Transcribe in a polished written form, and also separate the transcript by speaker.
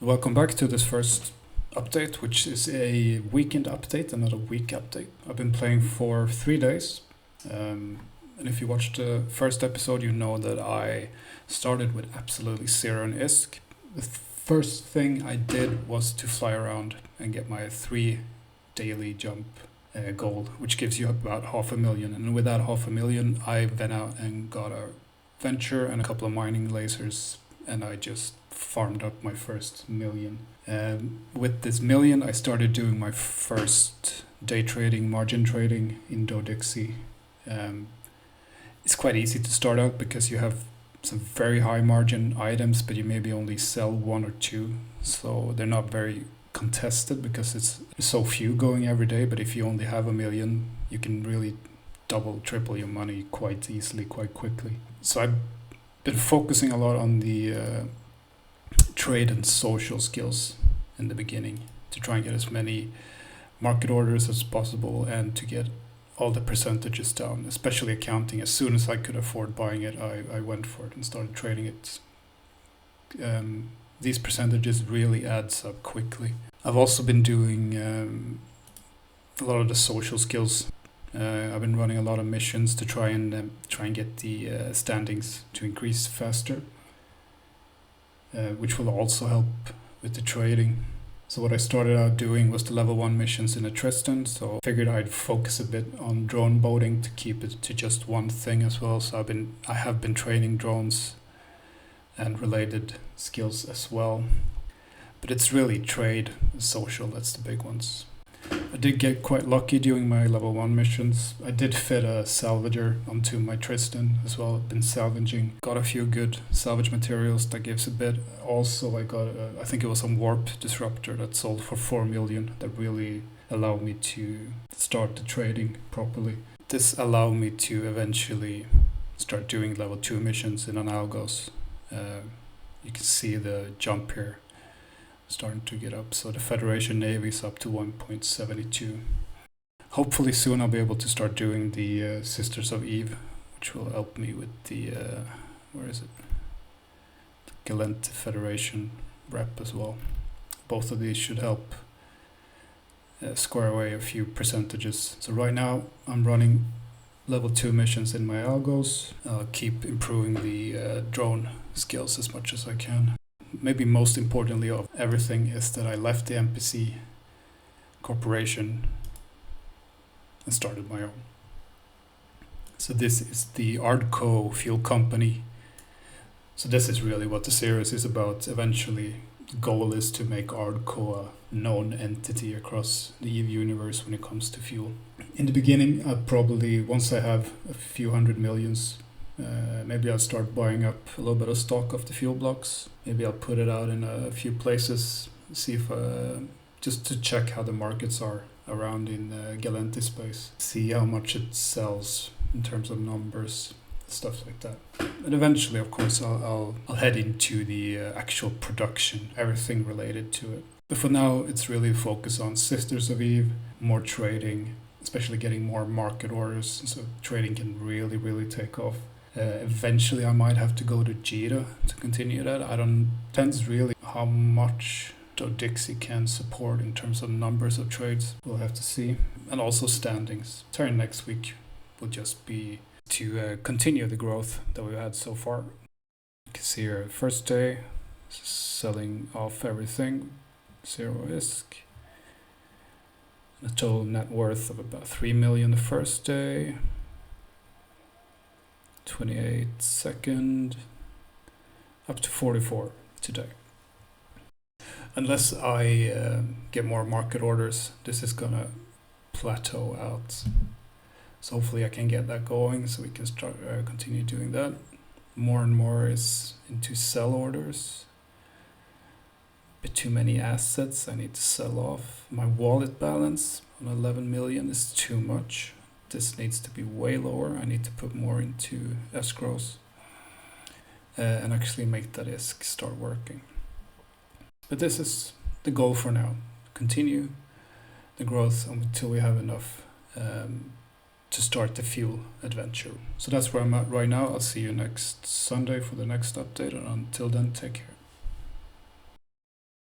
Speaker 1: Welcome back to this first update, which is a weekend update and not a week update. I've been playing for 3 days, and if you watched the first episode, you know that I started with absolutely zero in ISK. The first thing I did was to fly around and get my 3 daily jump goal, which gives you about 500,000. And with that 500,000, I went out and got a venture and a couple of mining lasers, and I just farmed up my first million. With this million, I started doing my first day trading, margin trading in Dodexy. It's quite easy to start out because you have some very high margin items, but you maybe only sell 1 or 2, so they're not very contested because it's so few going every day. But if you only have 1 million, you can really double, triple your money quite easily, quite quickly. So I've been focusing a lot on the trade and social skills in the beginning to try and get as many market orders as possible and to get all the percentages down, especially accounting. As soon as I could afford buying it, I went for it and started trading it. These percentages really adds up quickly. I've also been doing a lot of the social skills. I've been running a lot of missions to try and get the standings to increase faster, which will also help with the trading. So what I started out doing was the level 1 missions in a Tristan, so I figured I'd focus a bit on drone boating to keep it to just one thing as well. So I have been training drones and related skills as well. But it's really trade and social, that's the big ones. I did get quite lucky doing my level 1 missions. I did fit a salvager onto my Tristan as well. I've been salvaging. Got a few good salvage materials that gives a bit. Also, I got, I think it was a warp disruptor that sold for 4 million that really allowed me to start the trading properly. This allowed me to eventually start doing level 2 missions in an Algos. You can see the jump here starting to get up. So the Federation Navy is up to 1.72. Hopefully soon I'll be able to start doing the Sisters of Eve, which will help me with the, where is it? The Galente Federation rep as well. Both of these should help square away a few percentages. So right now I'm running level 2 missions in my Algos. I'll keep improving the drone skills as much as I can. Maybe most importantly of everything is that I left the NPC corporation and started my own. So this is the Ardco Fuel Company. So this is really what the series is about. Eventually, the goal is to make Ardco a known entity across the EVE universe when it comes to fuel. In the beginning, once I have a few hundred millions, maybe I'll start buying up a little bit of stock of the fuel blocks. Maybe I'll put it out in a few places, see if just to check how the markets are around in the Galente space. See how much it sells in terms of numbers, stuff like that. And eventually, of course, I'll head into the actual production, everything related to it. But for now, it's really focused on Sisters of Eve, more trading, especially getting more market orders, so trading can really, really take off. Eventually I might have to go to Jita to continue that. Depends really how much Dodexy can support in terms of numbers of trades. We'll have to see. And also standings. Turn next week will just be to continue the growth that we've had so far. You can see here, first day, selling off everything, 0 ISK. A total net worth of about 3 million the first day. 28 second, up to 44 today. Unless I get more market orders, this is gonna plateau out. So hopefully I can get that going so we can start continue doing that. More and more is into sell orders. A bit too many assets I need to sell off. My wallet balance on 11 million is too much. This needs to be way lower. I need to put more into escrows and actually make that ISK start working. But this is the goal for now. Continue the growth until we have enough to start the fuel adventure. So that's where I'm at right now. I'll see you next Sunday for the next update. And until then, take care.